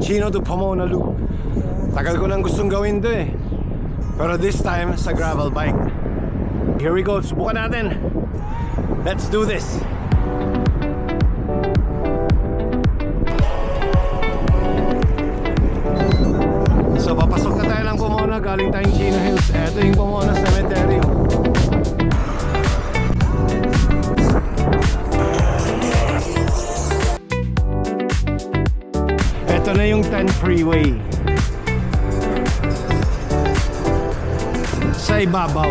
Chino to Pomona Loop. Tagal ko nang gustong gawin to eh. Pero this time sa gravel bike. Here we go, subukan natin. Let's do this. So papasok na tayo ng Pomona, galing tayong Chino Hills. Ito yung Pomona Cemetery. Ito na yung 10 freeway. Sa ibabaw.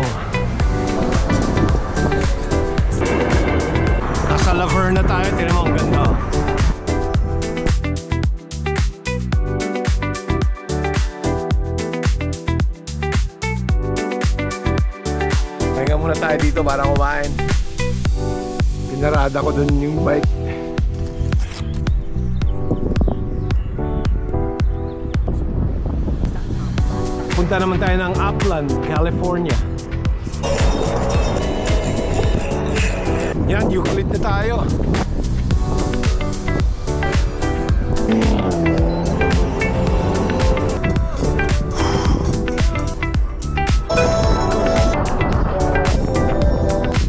Nasa Laverne na tayo, tingnan mo ang ganda. Pahinga muna tayo dito para kumain. Pinarada ko dun yung bike. Punta naman tayo ng Upland, California. Yan, Euclid na tayo.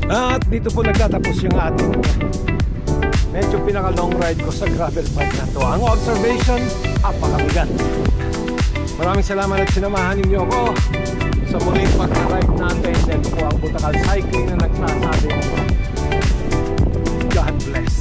At dito po nagtatapos yung ating medyo pinaka long ride ko sa gravel bike na to. Ang observation, apakabigat. Maraming salamat at sinamahan ninyo ako sa muling pag-ride natin. Ito po ang Butakal Cycling na nagsasabing God bless.